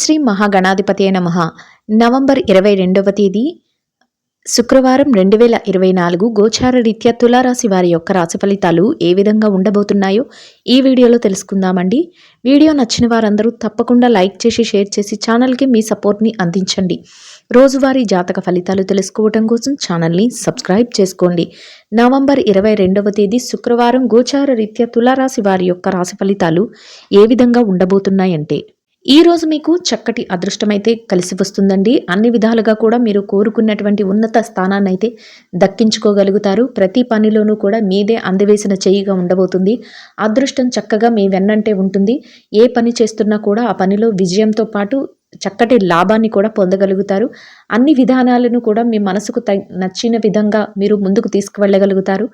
శ్రీ మహాగణాధిపతయే నమః. నవంబర్ 22వ తేదీ శుక్రవారం 2024 గోచార రీత్యా తులారాశి వారి యొక్క రాశి ఫలితాలు ఏ విధంగా ఉండబోతున్నాయో ఈ వీడియోలో తెలుసుకుందామండి. వీడియో నచ్చిన వారందరూ తప్పకుండా లైక్ చేసి షేర్ చేసి ఛానల్కి మీ సపోర్ట్ని అందించండి. రోజువారీ జాతక ఫలితాలు తెలుసుకోవడం కోసం ఛానల్ని సబ్స్క్రైబ్ చేసుకోండి. నవంబర్ 22వ తేదీ శుక్రవారం గోచార రీత్యా తులారాశి వారి యొక్క రాశి ఫలితాలు ఏ విధంగా ఉండబోతున్నాయంటే, ఈ రోజు మీకు చక్కటి అదృష్టమైతే కలిసి వస్తుందండి. అన్ని విధాలుగా కూడా మీరు కోరుకున్నటువంటి ఉన్నత స్థానాన్ని అయితే దక్కించుకోగలుగుతారు. ప్రతి పనిలోనూ కూడా మీదే అందవేసిన చెయ్యిగా ఉండబోతుంది. అదృష్టం చక్కగా మీ వెన్నంటే ఉంటుంది. ఏ పని చేస్తున్నా కూడా ఆ పనిలో విజయంతో పాటు చక్కటి లాభాన్ని కూడా పొందగలుగుతారు. అన్ని విధానాలను కూడా మీ మనసుకు నచ్చిన విధంగా మీరు ముందుకు తీసుకువెళ్ళగలుగుతారు.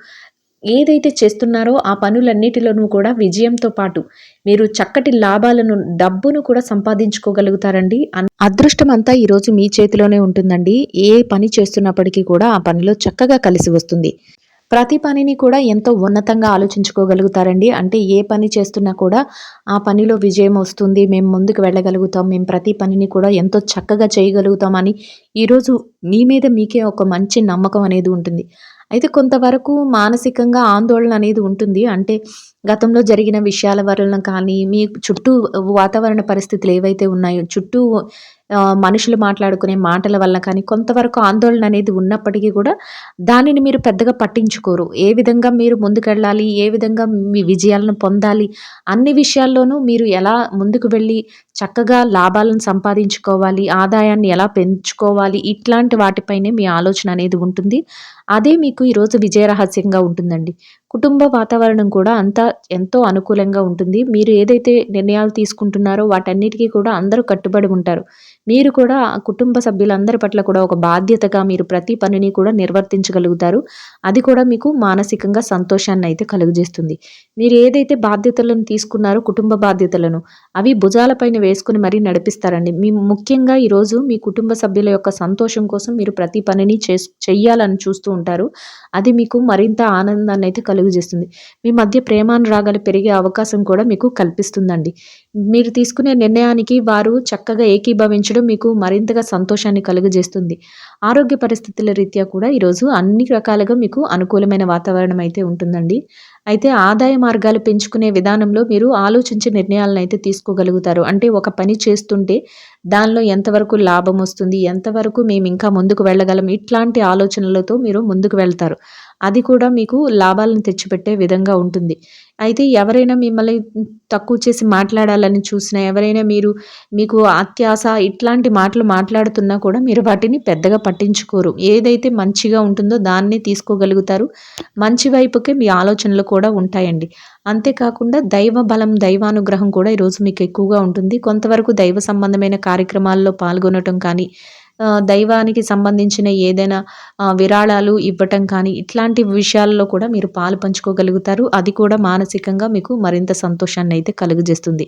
ఏదైతే చేస్తున్నారో ఆ పనులన్నిటిలోనూ కూడా విజయంతో పాటు మీరు చక్కటి లాభాలను, డబ్బును కూడా సంపాదించుకోగలుగుతారండి. అదృష్టం అంతా ఈరోజు మీ చేతిలోనే ఉంటుందండి. ఏ పని చేస్తున్నప్పటికీ కూడా ఆ పనిలో చక్కగా కలిసి వస్తుంది. ప్రతి పనిని కూడా ఎంతో ఉన్నతంగా ఆలోచించుకోగలుగుతారండి. అంటే ఏ పని చేస్తున్నా కూడా ఆ పనిలో విజయం వస్తుంది, మేము ముందుకు వెళ్ళగలుగుతాం, మేము ప్రతి పనిని కూడా ఎంతో చక్కగా చేయగలుగుతాం అని ఈరోజు మీ మీద మీకే ఒక మంచి నమ్మకం అనేది ఉంటుంది. అయితే కొంతవరకు మానసికంగా ఆందోళన అనేది ఉంటుంది. అంటే గతంలో జరిగిన విషయాల వలన కానీ, మీ చుట్టూ వాతావరణ పరిస్థితులు ఏవైతే ఉన్నాయో, చుట్టూ మనుషులు మాట్లాడుకునే మాటల వల్ల కానీ కొంతవరకు ఆందోళన అనేది ఉన్నప్పటికీ కూడా దానిని మీరు పెద్దగా పట్టించుకోరు. ఏ విధంగా మీరు ముందుకెళ్ళాలి, ఏ విధంగా మీ విజయాలను పొందాలి, అన్ని విషయాల్లోనూ మీరు ఎలా ముందుకు వెళ్ళి చక్కగా లాభాలను సంపాదించుకోవాలి, ఆదాయాన్ని ఎలా పెంచుకోవాలి, ఇట్లాంటి వాటిపైనే మీ ఆలోచన అనేది ఉంటుంది. అదే మీకు ఈరోజు విజయ రహస్యంగా ఉంటుందండి. కుటుంబ వాతావరణం కూడా అంతా ఎంతో అనుకూలంగా ఉంటుంది. మీరు ఏదైతే నిర్ణయాలు తీసుకుంటున్నారో వాటన్నిటికీ కూడా అందరూ కట్టుబడి ఉంటారు. మీరు కూడా ఆ కుటుంబ సభ్యులందరి పట్ల కూడా ఒక బాధ్యతగా మీరు ప్రతి పనిని కూడా నిర్వర్తించగలుగుతారు. అది కూడా మీకు మానసికంగా సంతోషాన్ని అయితే కలుగజేస్తుంది. మీరు ఏదైతే బాధ్యతలను తీసుకున్నారో కుటుంబ బాధ్యతలను, అవి భుజాలపైన వేసుకుని మరీ నడిపిస్తారండి. ముఖ్యంగా ఈరోజు మీ కుటుంబ సభ్యుల యొక్క సంతోషం కోసం మీరు ప్రతి పనిని చెయ్యాలని చూస్తూ ఉంటారు. అది మీకు మరింత ఆనందాన్ని అయితే కలుగజేస్తుంది. మీ మధ్య ప్రేమానురాగాలు పెరిగే అవకాశం కూడా మీకు కల్పిస్తుందండి. మీరు తీసుకునే నిర్ణయానికి వారు చక్కగా ఏకీభవించడం మీకు మరింతగా సంతోషాన్ని కలుగజేస్తుంది. ఆరోగ్య పరిస్థితుల రీత్యా కూడా ఈరోజు అన్ని రకాలుగా మీకు అనుకూలమైన వాతావరణం అయితే ఉంటుందండి. అయితే ఆదాయ మార్గాలు పెంచుకునే విధానంలో మీరు ఆలోచించే నిర్ణయాలను అయితే తీసుకోగలుగుతారు. అంటే ఒక పని చేస్తుంటే దానిలో ఎంతవరకు లాభం వస్తుంది, ఎంతవరకు మేము ఇంకా ముందుకు వెళ్ళగలం, ఇట్లాంటి ఆలోచనలతో మీరు ముందుకు వెళ్తారు. అది కూడా మీకు లాభాలను తెచ్చిపెట్టే విధంగా ఉంటుంది. అయితే ఎవరైనా మిమ్మల్ని తక్కువ చేసి మాట్లాడాలని చూసినా, ఎవరైనా మీకు అత్యాస ఇట్లాంటి మాటలు మాట్లాడుతున్నా కూడా మీరు వాటిని పెద్దగా పట్టించుకోరు. ఏదైతే మంచిగా ఉంటుందో దాన్నే తీసుకోగలుగుతారు. మంచి వైపుకే మీ ఆలోచనలు కూడా ఉంటాయండి. అంతేకాకుండా దైవ బలం, దైవానుగ్రహం కూడా ఈరోజు మీకు ఎక్కువగా ఉంటుంది. కొంతవరకు దైవ సంబంధమైన కార్యక్రమాల్లో పాల్గొనటం కానీ, దైవానికి సంబంధించిన ఏదైనా విరాళాలు ఇవ్వటం కానీ, ఇట్లాంటి విషయాల్లో కూడా మీరు పాలు పంచుకోగలుగుతారు. అది కూడా మానసికంగా మీకు మరింత సంతోషాన్ని అయితే కలుగజేస్తుంది.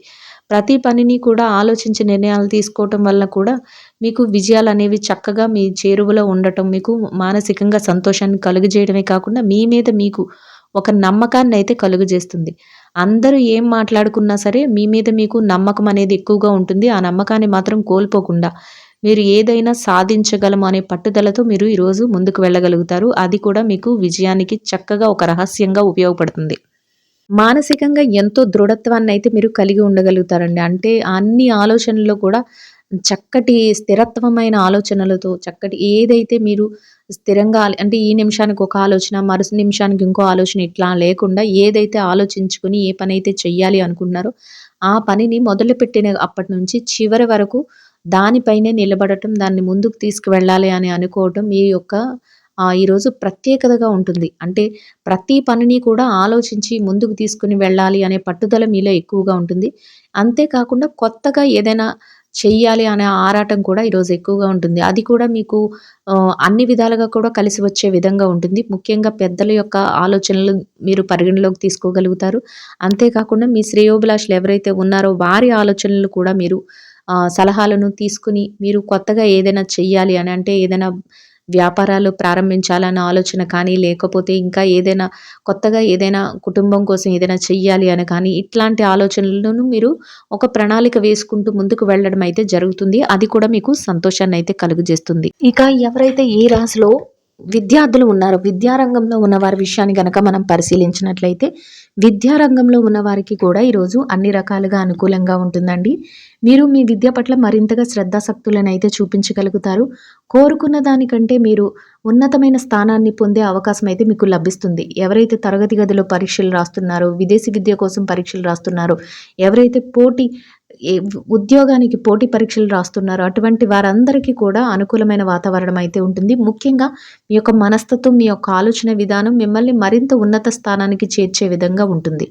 ప్రతి పనిని కూడా ఆలోచించి నిర్ణయాలు తీసుకోవటం వల్ల కూడా మీకు విజయాలనేవి చక్కగా మీ చేరువలో ఉండటం, మీకు మానసికంగా సంతోషాన్ని కలుగజేయడమే కాకుండా మీ మీద మీకు ఒక నమ్మకాన్ని అయితే కలుగజేస్తుంది. అందరూ ఏం మాట్లాడుకున్నా సరే మీ మీద మీకు నమ్మకం అనేది ఎక్కువగా ఉంటుంది. ఆ నమ్మకాన్ని మాత్రం కోల్పోకుండా మీరు ఏదైనా సాధించగలము అనే పట్టుదలతో మీరు ఈరోజు ముందుకు వెళ్ళగలుగుతారు. అది కూడా మీకు విజయానికి చక్కగా ఒక రహస్యంగా ఉపయోగపడుతుంది. మానసికంగా ఎంతో దృఢత్వాన్ని అయితే మీరు కలిగి ఉండగలుగుతారండి. అంటే అన్ని ఆలోచనల్లో కూడా చక్కటి స్థిరత్వమైన ఆలోచనలతో చక్కటి ఏదైతే మీరు స్థిరంగా అంటే ఈ నిమిషానికి ఒక ఆలోచన, మరు నిమిషానికి ఇంకో ఆలోచన ఇట్లా లేకుండా ఏదైతే ఆలోచించుకొని ఏ పనైతే చెయ్యాలి అనుకుంటున్నారో ఆ పనిని మొదలుపెట్టిన అప్పటి నుంచి చివరి వరకు దానిపైనే నిలబడటం, దాన్ని ముందుకు తీసుకువెళ్ళాలి అని అనుకోవటం మీ యొక్క ఈరోజు ప్రత్యేకతగా ఉంటుంది. అంటే ప్రతి పనిని కూడా ఆలోచించి ముందుకు తీసుకుని వెళ్ళాలి అనే పట్టుదల మీలో ఎక్కువగా ఉంటుంది. అంతేకాకుండా కొత్తగా ఏదైనా చెయ్యాలి అనే ఆరాటం కూడా ఈరోజు ఎక్కువగా ఉంటుంది. అది కూడా మీకు అన్ని విధాలుగా కూడా కలిసి వచ్చే విధంగా ఉంటుంది. ముఖ్యంగా పెద్దల యొక్క ఆలోచనలు మీరు పరిగణలోకి తీసుకోగలుగుతారు. అంతేకాకుండా మీ శ్రేయోభిలాషులు ఎవరైతే ఉన్నారో వారి ఆలోచనలు కూడా మీరు సలహాలను తీసుకుని మీరు కొత్తగా ఏదైనా చెయ్యాలి అని అంటే ఏదైనా వ్యాపారాలు ప్రారంభించాలన్న ఆలోచన కానీ, లేకపోతే ఇంకా ఏదైనా కొత్తగా ఏదైనా కుటుంబం కోసం ఏదైనా చెయ్యాలి అని కానీ, ఇట్లాంటి ఆలోచనలను మీరు ఒక ప్రణాళిక వేసుకుంటూ ముందుకు వెళ్ళడం అయితే జరుగుతుంది. అది కూడా మీకు సంతోషాన్నయితే కలుగజేస్తుంది. ఇక ఎవరైతే ఈ రాశిలో విద్యార్థులు ఉన్నారో, విద్యారంగంలో ఉన్నవారి విషయాన్ని గనక మనం పరిశీలించినట్లయితే, విద్యారంగంలో ఉన్నవారికి కూడా ఈరోజు అన్ని రకాలుగా అనుకూలంగా ఉంటుందండి. మీరు మీ విద్య పట్ల మరింతగా శ్రద్ధాసక్తులనైతే చూపించగలుగుతారు. కోరుకున్న దానికంటే మీరు ఉన్నతమైన స్థానాన్ని పొందే అవకాశం అయితే మీకు లభిస్తుంది. ఎవరైతే తరగతి గదిలో పరీక్షలు రాస్తున్నారో, విదేశీ విద్య కోసం పరీక్షలు రాస్తున్నారో, ఎవరైతే ఉద్యోగానికి పోటీ పరీక్షలు రాస్తున్నారో, అటువంటి వారందరికీ కూడా అనుకూలమైన వాతావరణం అయితే ఉంటుంది. ముఖ్యంగా మీ యొక్క మనస్తత్వం, మీ యొక్క ఆలోచన విధానం మిమ్మల్ని మరింత ఉన్నత స్థానానికి చేర్చే విధంగా ఉంటుంది.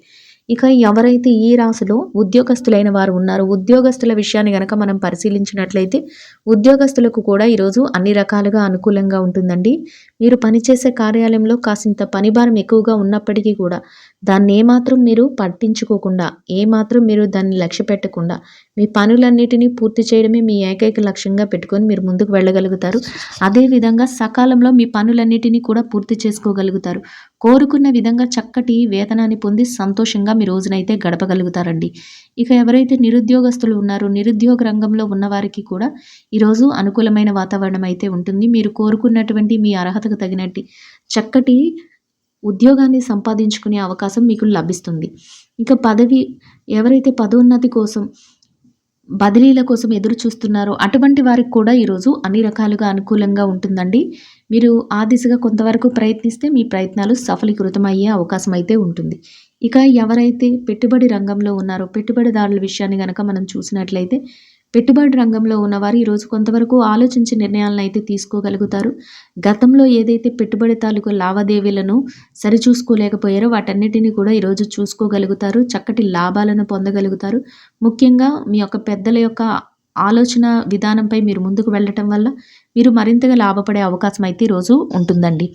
ఇక ఎవరైతే ఈ రాశిలో ఉద్యోగస్తులైన వారు ఉన్నారో, ఉద్యోగస్తుల విషయాన్ని గనక మనం పరిశీలించినట్లయితే, ఉద్యోగస్తులకు కూడా ఈరోజు అన్ని రకాలుగా అనుకూలంగా ఉంటుందండి. మీరు పనిచేసే కార్యాలయంలో కాసింత పనిభారం ఎక్కువగా ఉన్నప్పటికీ కూడా దాన్ని ఏమాత్రం మీరు పట్టించుకోకుండా, ఏమాత్రం మీరు దాన్ని లక్ష్య పెట్టకుండా, మీ పనులన్నిటినీ పూర్తి చేయడమే మీ ఏకైక లక్ష్యంగా పెట్టుకొని మీరు ముందుకు వెళ్ళగలుగుతారు. అదేవిధంగా సకాలంలో మీ పనులన్నిటినీ కూడా పూర్తి చేసుకోగలుగుతారు. కోరుకున్న విధంగా చక్కటి వేతనాన్ని పొంది సంతోషంగా మీ రోజునైతే గడపగలుగుతారండి. ఇక ఎవరైతే నిరుద్యోగస్తులు ఉన్నారో, నిరుద్యోగ రంగంలో ఉన్నవారికి కూడా ఈరోజు అనుకూలమైన వాతావరణం అయితే ఉంటుంది. మీరు కోరుకున్నటువంటి మీ అర్హతకు తగినట్టు చక్కటి ఉద్యోగాన్ని సంపాదించుకునే అవకాశం మీకు లభిస్తుంది. ఇక ఎవరైతే పదోన్నతి కోసం, బదిలీల కోసం ఎదురు చూస్తున్నారో అటువంటి వారికి కూడా ఈరోజు అన్ని రకాలుగా అనుకూలంగా ఉంటుందండి. మీరు ఆ దిశగా కొంతవరకు ప్రయత్నిస్తే మీ ప్రయత్నాలు సఫలీకృతమయ్యే అవకాశం అయితే ఉంటుంది. ఇక ఎవరైతే పెట్టుబడి రంగంలో ఉన్నారో, పెట్టుబడిదారుల విషయాన్ని గనక మనం చూసినట్లయితే, పెట్టుబడి రంగంలో ఉన్నవారు ఈరోజు కొంతవరకు ఆలోచించి నిర్ణయాలను అయితే తీసుకోగలుగుతారు. గతంలో ఏదైతే పెట్టుబడి తాలూకు లావాదేవీలను సరిచూసుకోలేకపోయారో వాటన్నిటిని కూడా ఈరోజు చూసుకోగలుగుతారు. చక్కటి లాభాలను పొందగలుగుతారు. ముఖ్యంగా మీ యొక్క పెద్దల యొక్క ఆలోచన విధానంపై మీరు ముందుకు వెళ్ళటం వల్ల మీరు మరింతగా లాభపడే అవకాశం అయితే ఈరోజు ఉంటుందండి.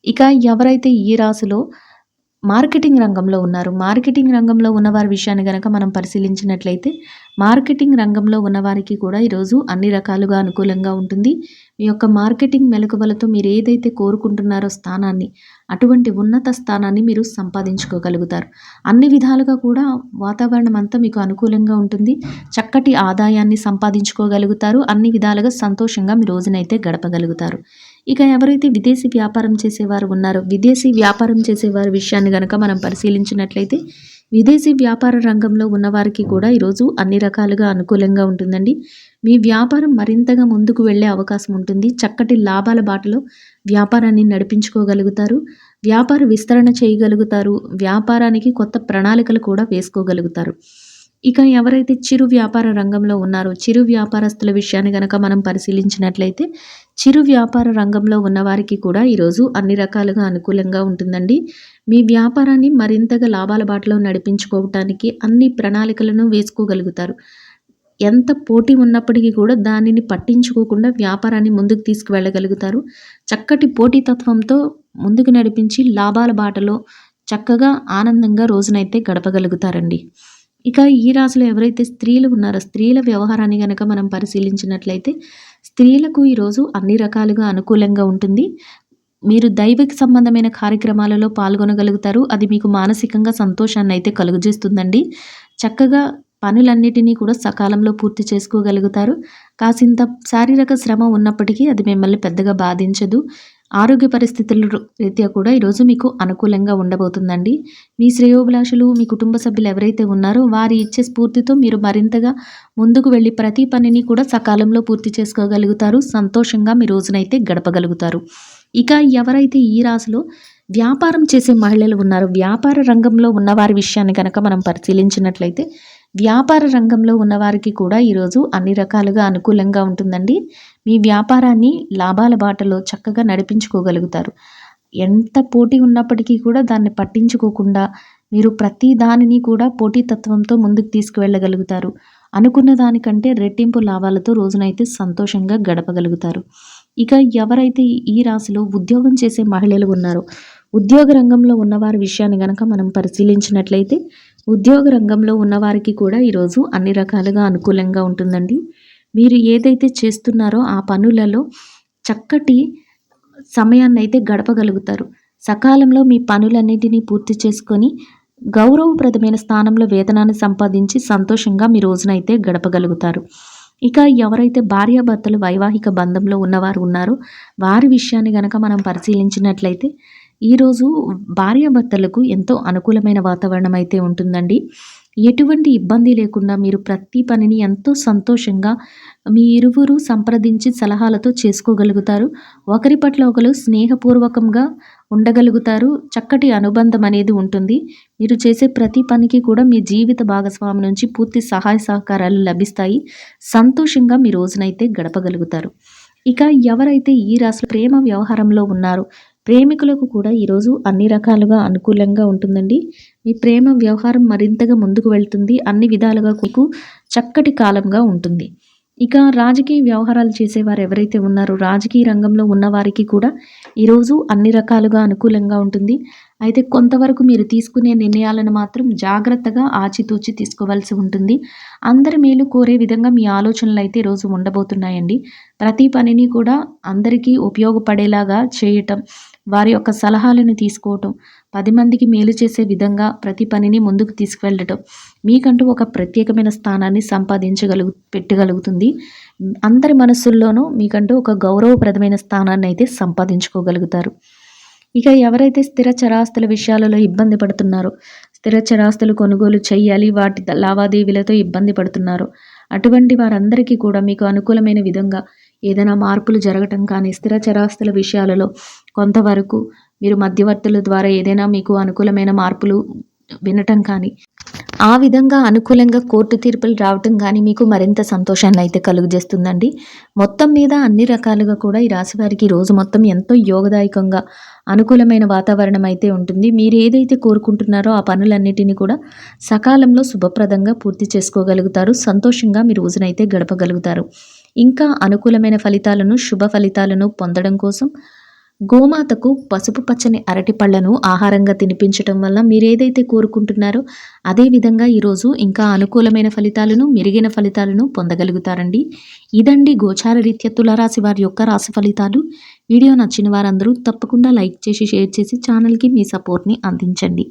ఇక ఎవరైతే ఈ రాశిలో మార్కెటింగ్ రంగంలో ఉన్నారు, మార్కెటింగ్ రంగంలో ఉన్నవారి విషయాన్ని గనక మనం పరిశీలించినట్లయితే, మార్కెటింగ్ రంగంలో ఉన్నవారికి కూడా ఈరోజు అన్ని రకాలుగా అనుకూలంగా ఉంటుంది. మీ యొక్క మార్కెటింగ్ మెలకువలతో మీరు ఏదైతే కోరుకుంటున్నారో స్థానాన్ని, అటువంటి ఉన్నత స్థానాన్ని మీరు సంపాదించుకోగలుగుతారు. అన్ని విధాలుగా కూడా వాతావరణం అంతా మీకు అనుకూలంగా ఉంటుంది. చక్కటి ఆదాయాన్ని సంపాదించుకోగలుగుతారు. అన్ని విధాలుగా సంతోషంగా మీ రోజునైతే గడపగలుగుతారు. ఇక ఎవరైతే విదేశీ వ్యాపారం చేసేవారు ఉన్నారో, విదేశీ వ్యాపారం చేసేవారి విషయాన్ని గనక మనం పరిశీలించినట్లయితే, విదేశీ వ్యాపార రంగంలో ఉన్నవారికి కూడా ఈరోజు అన్ని రకాలుగా అనుకూలంగా ఉంటుందండి. మీ వ్యాపారం మరింతగా ముందుకు వెళ్ళే అవకాశం ఉంటుంది. చక్కటి లాభాల బాటలో వ్యాపారాన్ని నడిపించుకోగలుగుతారు. వ్యాపార విస్తరణ చేయగలుగుతారు. వ్యాపారానికి కొత్త ప్రణాళికలు కూడా వేసుకోగలుగుతారు. ఇక ఎవరైతే చిరు వ్యాపార రంగంలో ఉన్నారో, చిరు వ్యాపారస్తుల విషయాన్ని గనక మనం పరిశీలించినట్లయితే, చిరు వ్యాపార రంగంలో ఉన్నవారికి కూడా ఈరోజు అన్ని రకాలుగా అనుకూలంగా ఉంటుందండి. మీ వ్యాపారాన్ని మరింతగా లాభాల బాటలో నడిపించుకోవటానికి అన్ని ప్రణాళికలను వేసుకోగలుగుతారు. ఎంత పోటీ ఉన్నప్పటికీ కూడా దానిని పట్టించుకోకుండా వ్యాపారాన్ని ముందుకు తీసుకువెళ్ళగలుగుతారు. చక్కటి పోటీతత్వంతో ముందుకు నడిపించి లాభాల బాటలో చక్కగా ఆనందంగా రోజునైతే గడపగలుగుతారండి. ఇక ఈ రాశిలో ఎవరైతే స్త్రీలు ఉన్నారో, స్త్రీల వ్యవహారాన్ని గనక మనం పరిశీలించినట్లయితే, స్త్రీలకు ఈరోజు అన్ని రకాలుగా అనుకూలంగా ఉంటుంది. మీరు దైవిక సంబంధమైన కార్యక్రమాలలో పాల్గొనగలుగుతారు. అది మీకు మానసికంగా సంతోషాన్ని అయితే కలుగజేస్తుందండి. చక్కగా పనులన్నిటినీ కూడా సకాలంలో పూర్తి చేసుకోగలుగుతారు. కాసింత శారీరక శ్రమ ఉన్నప్పటికీ అది మిమ్మల్ని పెద్దగా బాధించదు. ఆరోగ్య పరిస్థితుల రీత్యా కూడా ఈరోజు మీకు అనుకూలంగా ఉండబోతుందండి. మీ శ్రేయోభిలాషులు, మీ కుటుంబ సభ్యులు ఎవరైతే ఉన్నారో వారి ఇచ్చే స్ఫూర్తితో మీరు మరింతగా ముందుకు వెళ్ళి ప్రతి పనిని కూడా సకాలంలో పూర్తి చేసుకోగలుగుతారు. సంతోషంగా మీ రోజునైతే గడపగలుగుతారు. ఇక ఎవరైతే ఈ రాశిలో వ్యాపారం చేసే మహిళలు ఉన్నారో, వ్యాపార రంగంలో ఉన్నవారి విషయాన్ని కనుక మనం పరిశీలించినట్లయితే, వ్యాపార రంగంలో ఉన్నవారికి కూడా ఈరోజు అన్ని రకాలుగా అనుకూలంగా ఉంటుందండి. మీ వ్యాపారాన్ని లాభాల బాటలో చక్కగా నడిపించుకోగలుగుతారు. ఎంత పోటీ ఉన్నప్పటికీ కూడా దాన్ని పట్టించుకోకుండా మీరు ప్రతి దానిని కూడా పోటీతత్వంతో ముందుకు తీసుకువెళ్ళగలుగుతారు. అనుకున్న దానికంటే రెట్టింపు లాభాలతో రోజునైతే సంతోషంగా గడపగలుగుతారు. ఇక ఎవరైతే ఈ రాశిలో ఉద్యోగం చేసే మహిళలు ఉన్నారో, ఉద్యోగ రంగంలో ఉన్నవారి విషయాన్ని గనక మనం పరిశీలించినట్లయితే, ఉద్యోగ రంగంలో ఉన్నవారికి కూడా ఈరోజు అన్ని రకాలుగా అనుకూలంగా ఉంటుందండి. మీరు ఏదైతే చేస్తున్నారో ఆ పనులలో చక్కటి సమయాన్నైతే గడపగలుగుతారు. సకాలంలో మీ పనులన్నిటినీ పూర్తి చేసుకొని గౌరవప్రదమైన స్థానంలో వేతనాన్ని సంపాదించి సంతోషంగా మీ రోజునైతే గడపగలుగుతారు. ఇక ఎవరైతే భార్యాభర్తలు వైవాహిక బంధంలో ఉన్నవారు ఉన్నారో వారి విషయాన్ని గనక మనం పరిశీలించినట్లయితే ఈరోజు భార్యాభర్తలకు ఎంతో అనుకూలమైన వాతావరణం అయితే ఉంటుందండి. ఎటువంటి ఇబ్బంది లేకుండా మీరు ప్రతి పనిని ఎంతో సంతోషంగా మీ ఇరువురు సంప్రదించి సలహాలతో చేసుకోగలుగుతారు. ఒకరి పట్ల ఒకరు స్నేహపూర్వకంగా ఉండగలుగుతారు. చక్కటి అనుబంధం అనేది ఉంటుంది. మీరు చేసే ప్రతి పనికి కూడా మీ జీవిత భాగస్వామి నుంచి పూర్తి సహాయ సహకారాలు లభిస్తాయి. సంతోషంగా మీ రోజునైతే గడపగలుగుతారు. ఇక ఎవరైతే ఈ రాశిలో ప్రేమ వ్యవహారంలో ఉన్నారో ప్రేమికులకు కూడా ఈరోజు అన్ని రకాలుగా అనుకూలంగా ఉంటుందండి. మీ ప్రేమ వ్యవహారం మరింతగా ముందుకు వెళ్తుంది. అన్ని విధాలుగా మీకు చక్కటి కాలంగా ఉంటుంది. ఇక రాజకీయ వ్యవహారాలు చేసేవారు ఎవరైతే ఉన్నారో రాజకీయ రంగంలో ఉన్నవారికి కూడా ఈరోజు అన్ని రకాలుగా అనుకూలంగా ఉంటుంది. అయితే కొంతవరకు మీరు తీసుకునే నిర్ణయాలను మాత్రం జాగ్రత్తగా ఆచితూచి తీసుకోవాల్సి ఉంటుంది. అందరి మేలు కోరే విధంగా మీ ఆలోచనలు అయితే ఈరోజు ఉండబోతున్నాయండి. ప్రతి పనిని కూడా అందరికీ ఉపయోగపడేలాగా చేయటం, వారి యొక్క సలహాలను తీసుకోవటం, 10 మందికి మేలు చేసే విధంగా ప్రతి పనిని ముందుకు తీసుకువెళ్ళటం మీకంటూ ఒక ప్రత్యేకమైన స్థానాన్ని పెట్టగలుగుతుంది. అందరి మనస్సుల్లోనూ మీకంటూ ఒక గౌరవప్రదమైన స్థానాన్ని అయితే సంపాదించుకోగలుగుతారు. ఇక ఎవరైతే స్థిర చరాస్తుల విషయాలలో ఇబ్బంది పడుతున్నారో, స్థిర చరాస్తులు కొనుగోలు చేయాలి, వాటి లావాదేవీలతో ఇబ్బంది పడుతున్నారో అటువంటి వారందరికీ కూడా మీకు అనుకూలమైన విధంగా ఏదైనా మార్పులు జరగటం కానీ, స్థిర చరాస్తుల విషయాలలో కొంతవరకు మీరు మధ్యవర్తుల ద్వారా ఏదైనా మీకు అనుకూలమైన మార్పులు వినటం కానీ, ఆ విధంగా అనుకూలంగా కోర్టు తీర్పులు రావటం కానీ మీకు మరింత సంతోషాన్ని అయితే కలుగజేస్తుందండి. మొత్తం మీద అన్ని రకాలుగా కూడా ఈ రాశి వారికి రోజు మొత్తం ఎంతో యోగదాయకంగా అనుకూలమైన వాతావరణం అయితే ఉంటుంది. మీరు ఏదైతే కోరుకుంటున్నారో ఆ పనులన్నిటినీ కూడా సకాలంలో శుభప్రదంగా పూర్తి చేసుకోగలుగుతారు. సంతోషంగా మీ రోజునైతే గడపగలుగుతారు. ఇంకా అనుకూలమైన ఫలితాలను, శుభ ఫలితాలను పొందడం కోసం గోమాతకు పసుపు పచ్చని అరటి పళ్లను ఆహారంగా తినిపించటం వల్ల మీరు ఏదైతే కోరుకుంటున్నారో అదే విధంగా ఈరోజు ఇంకా అనుకూలమైన ఫలితాలను, మెరుగైన ఫలితాలను పొందగలుగుతారండి. ఇదండి గోచార రీత్యా తులారాశి వారి యొక్క రాశి ఫలితాలు. వీడియో నచ్చిన వారందరూ తప్పకుండా లైక్ చేసి, షేర్ చేసి ఛానల్కి మీ సపోర్ట్ని అందించండి.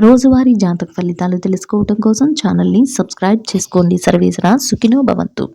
రోజువారీ జాతక ఫలితాలు తెలుసుకోవడం కోసం ఛానల్ని సబ్స్క్రైబ్ చేసుకోండి. సర్వేశ్వర సుఖినో భవంతు.